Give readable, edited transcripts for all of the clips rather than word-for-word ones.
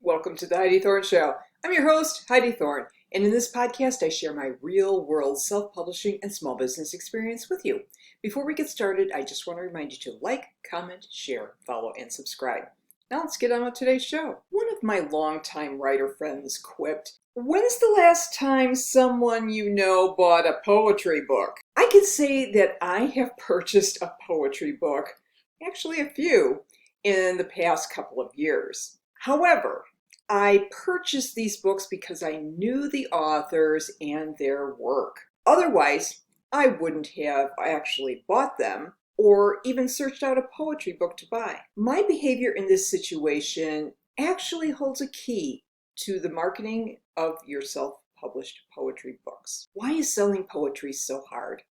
Welcome to the Heidi Thorne Show. I'm your host, Heidi Thorne, and in this podcast, I share my real-world self-publishing and small business experience with you. Before we get started, I just want to remind you to like, comment, share, follow, and subscribe. Now let's get on with today's show. One of my longtime writer friends quipped, "When's the last time someone you know bought a poetry book?" I can say that I have purchased a poetry book, actually a few, in the past couple of years. However, I purchased these books because I knew the authors and their work. Otherwise, I wouldn't have actually bought them or even searched out a poetry book to buy. My behavior in this situation actually holds a key to the marketing of your self-published poetry books. Why is selling poetry so hard?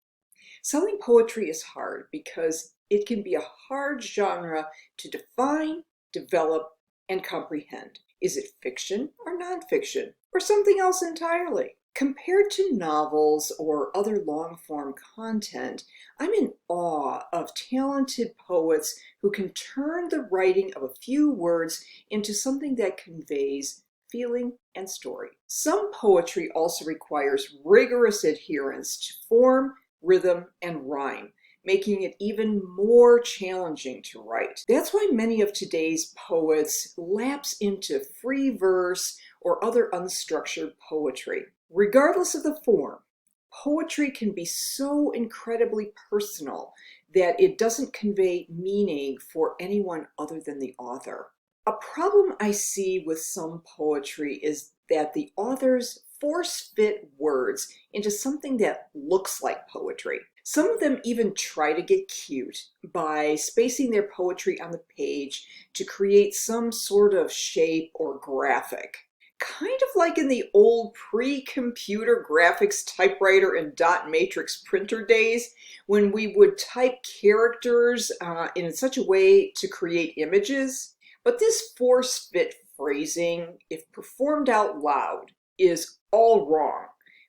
Selling poetry is hard because it can be a hard genre to define, develop, and comprehend. Is it fiction or nonfiction or something else entirely? Compared to novels or other long-form content, I'm in awe of talented poets who can turn the writing of a few words into something that conveys feeling and story. Some poetry also requires rigorous adherence to form, rhythm, and rhyme, making it even more challenging to write. That's why many of today's poets lapse into free verse or other unstructured poetry. Regardless of the form, poetry can be so incredibly personal that it doesn't convey meaning for anyone other than the author. A problem I see with some poetry is that the authors force-fit words into something that looks like poetry. Some of them even try to get cute by spacing their poetry on the page to create some sort of shape or graphic. Kind of like in the old pre-computer graphics typewriter and dot matrix printer days, when we would type characters in such a way to create images. But this force-fit phrasing, if performed out loud, is all wrong,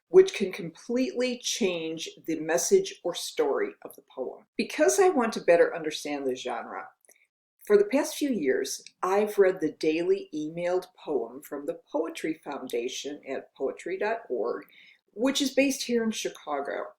which can completely change the message or story of the poem. Because I want to better understand the genre, for the past few years, I've read the daily emailed poem from the Poetry Foundation at poetry.org, which is based here in Chicago.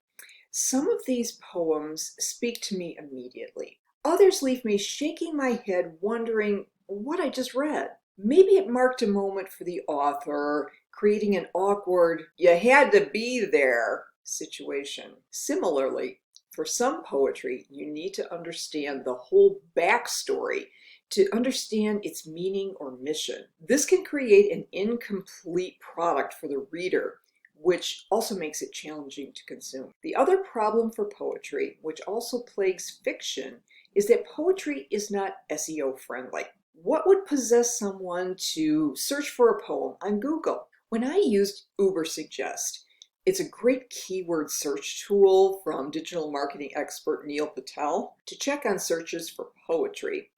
Some of these poems speak to me immediately. Others leave me shaking my head wondering what I just read. Maybe it marked a moment for the author, creating an awkward, "you had to be there" situation. Similarly, for some poetry, you need to understand the whole backstory to understand its meaning or mission. This can create an incomplete product for the reader, which also makes it challenging to consume. The other problem for poetry, which also plagues fiction, is that poetry is not SEO friendly. What would possess someone to search for a poem on Google? When I used Ubersuggest, it's a great keyword search tool from digital marketing expert Neil Patel to check on searches for poetry.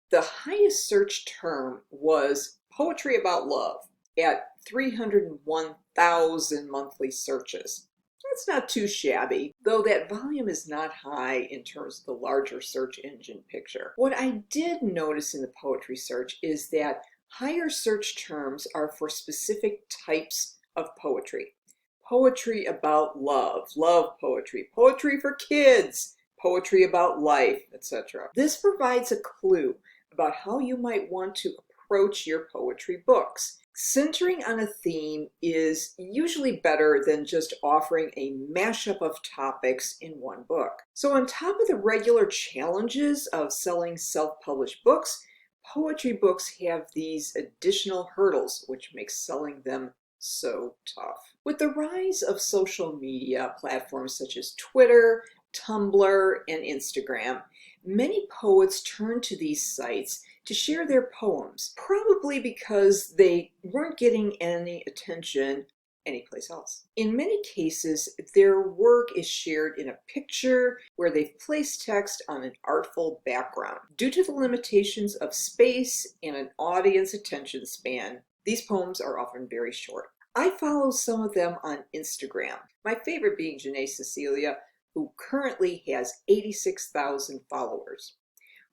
The highest search term was poetry about love at 301,000 monthly searches. That's not too shabby, though that volume is not high in terms of the larger search engine picture. What I did notice in the poetry search is that higher search terms are for specific types of poetry. Poetry about love, love poetry, poetry for kids, poetry about life, etc. This provides a clue about how you might want to approach your poetry books. Centering on a theme is usually better than just offering a mashup of topics in one book. So on top of the regular challenges of selling self-published books, poetry books have these additional hurdles, which makes selling them so tough. With the rise of social media platforms such as Twitter, Tumblr, and Instagram, many poets turn to these sites to share their poems, probably because they weren't getting any attention anyplace else. In many cases, their work is shared in a picture where they've placed text on an artful background. Due to the limitations of space and an audience attention span, these poems are often very short. I follow some of them on Instagram, my favorite being Janae Cecilia, who currently has 86,000 followers.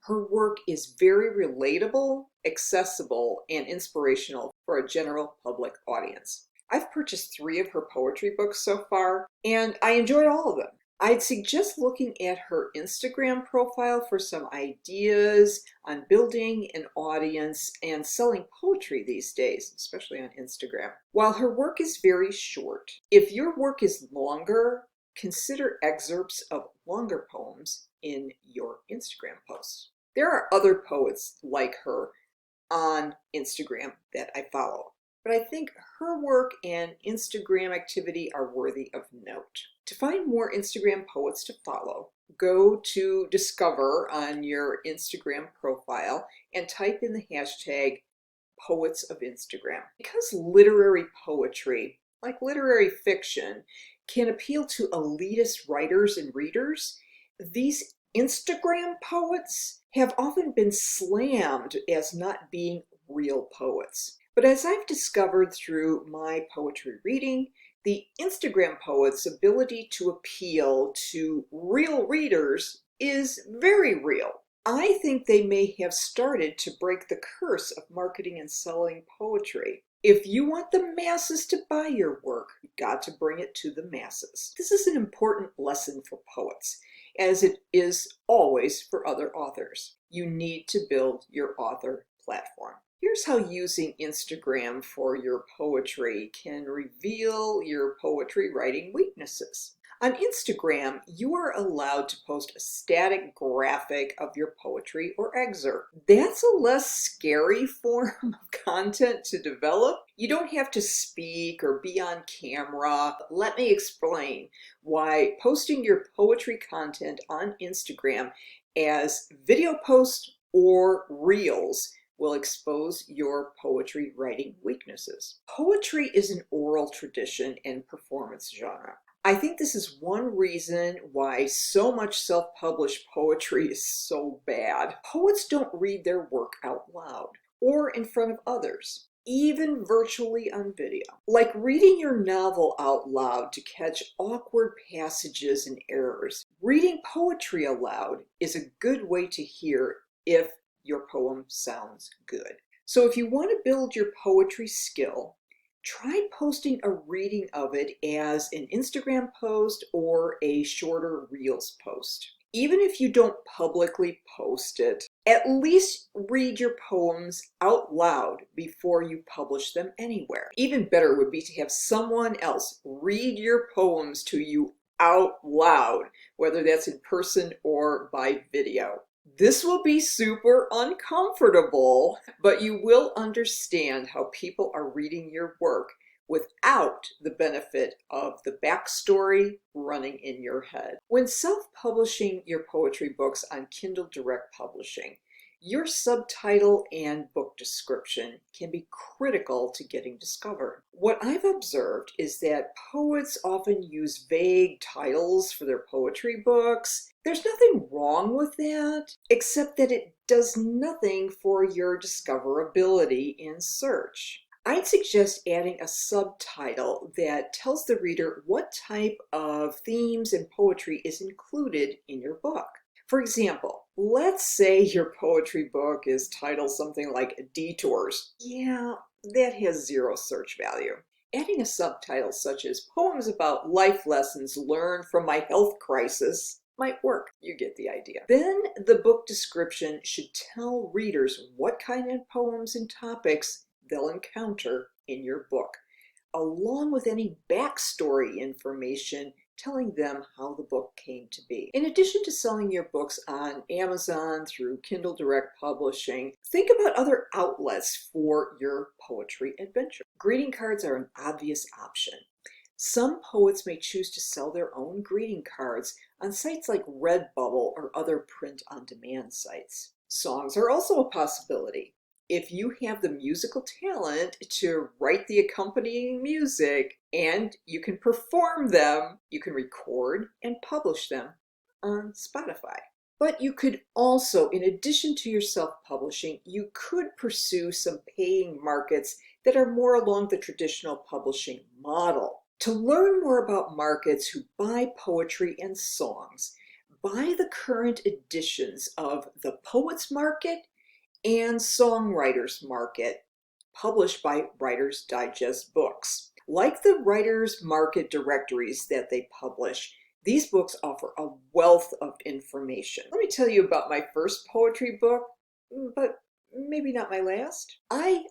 Her work is very relatable, accessible, and inspirational for a general public audience. I've purchased 3 of her poetry books so far, and I enjoyed all of them. I'd suggest looking at her Instagram profile for some ideas on building an audience and selling poetry these days, especially on Instagram. While her work is very short, if your work is longer, consider excerpts of longer poems in your Instagram posts. There are other poets like her on Instagram that I follow, but I think her work and Instagram activity are worthy of note. To find more Instagram poets to follow, go to Discover on your Instagram profile and type in the hashtag Poets of Instagram. Because literary poetry, like literary fiction, can appeal to elitist writers and readers, these Instagram poets have often been slammed as not being real poets. But as I've discovered through my poetry reading, the Instagram poet's ability to appeal to real readers is very real. I think they may have started to break the curse of marketing and selling poetry. If you want the masses to buy your work, you've got to bring it to the masses. This is an important lesson for poets, as it is always for other authors. You need to build your author platform. Here's how using Instagram for your poetry can reveal your poetry writing weaknesses. On Instagram, you are allowed to post a static graphic of your poetry or excerpt. That's a less scary form of content to develop. You don't have to speak or be on camera. Let me explain why posting your poetry content on Instagram as video posts or reels will expose your poetry writing weaknesses. Poetry is an oral tradition and performance genre. I think this is one reason why so much self-published poetry is so bad. Poets don't read their work out loud or in front of others, even virtually on video. Like reading your novel out loud to catch awkward passages and errors, reading poetry aloud is a good way to hear if your poem sounds good. So if you want to build your poetry skill, try posting a reading of it as an Instagram post or a shorter Reels post. Even if you don't publicly post it, at least read your poems out loud before you publish them anywhere. Even better would be to have someone else read your poems to you out loud, whether that's in person or by video. This will be super uncomfortable, but you will understand how people are reading your work without the benefit of the backstory running in your head. When self-publishing your poetry books on Kindle Direct Publishing, your subtitle and book description can be critical to getting discovered. What I've observed is that poets often use vague titles for their poetry books. There's nothing wrong with that, except that it does nothing for your discoverability in search. I'd suggest adding a subtitle that tells the reader what type of themes and poetry is included in your book. For example, let's say your poetry book is titled something like Detours. Yeah, that has zero search value. Adding a subtitle such as Poems About Life Lessons Learned from My Health Crisis might work. You get the idea. Then the book description should tell readers what kind of poems and topics they'll encounter in your book, along with any backstory information telling them how the book came to be. In addition to selling your books on Amazon through Kindle Direct Publishing, think about other outlets for your poetry adventure. Greeting cards are an obvious option. Some poets may choose to sell their own greeting cards on sites like Redbubble or other print-on-demand sites. Songs are also a possibility. If you have the musical talent to write the accompanying music and you can perform them, you can record and publish them on Spotify. But you could also, in addition to your self-publishing, you could pursue some paying markets that are more along the traditional publishing model. To learn more about markets who buy poetry and songs, buy the current editions of The Poets Market and Songwriters Market, published by Writer's Digest Books. Like the Writer's Market directories that they publish, these books offer a wealth of information. Let me tell you about my first poetry book, but maybe not my last. I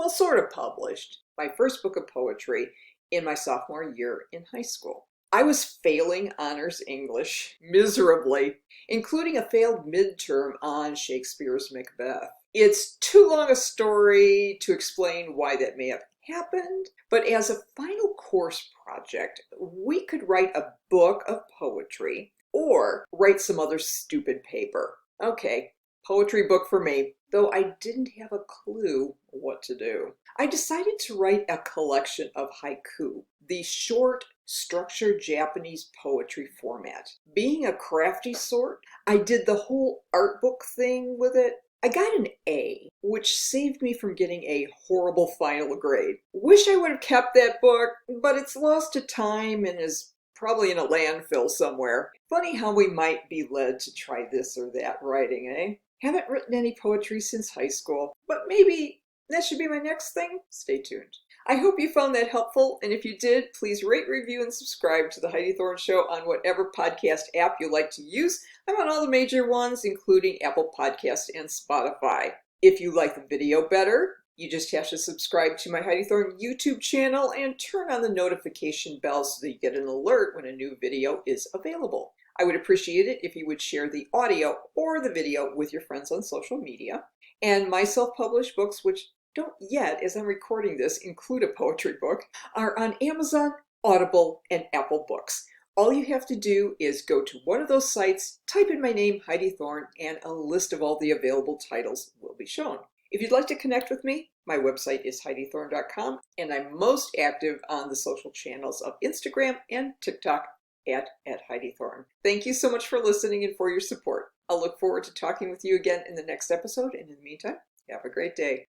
sort of published my first book of poetry in my sophomore year in high school. I was failing honors English miserably, including a failed midterm on Shakespeare's Macbeth. It's too long a story to explain why that may have happened, but as a final course project, we could write a book of poetry or write some other stupid paper. Okay, poetry book for me, though I didn't have a clue what to do. I decided to write a collection of haiku, the short, structured Japanese poetry format. Being a crafty sort, I did the whole art book thing with it. I got an A, which saved me from getting a horrible final grade. Wish I would have kept that book, but it's lost to time and is probably in a landfill somewhere. Funny how we might be led to try this or that writing, eh? Haven't written any poetry since high school, but maybe that should be my next thing. Stay tuned. I hope you found that helpful, and if you did, please rate, review, and subscribe to The Heidi Thorne Show on whatever podcast app you like to use. I'm on all the major ones, including Apple Podcasts and Spotify. If you like the video better, you just have to subscribe to my Heidi Thorne YouTube channel and turn on the notification bell so that you get an alert when a new video is available. I would appreciate it if you would share the audio or the video with your friends on social media. And my self-published books, which don't yet, as I'm recording this, include a poetry book, are on Amazon, Audible, and Apple Books. All you have to do is go to one of those sites, type in my name, Heidi Thorne, and a list of all the available titles will be shown. If you'd like to connect with me, my website is HeidiThorne.com, and I'm most active on the social channels of Instagram and TikTok at Heidi Thorne. Thank you so much for listening and for your support. I'll look forward to talking with you again in the next episode, and in the meantime, have a great day.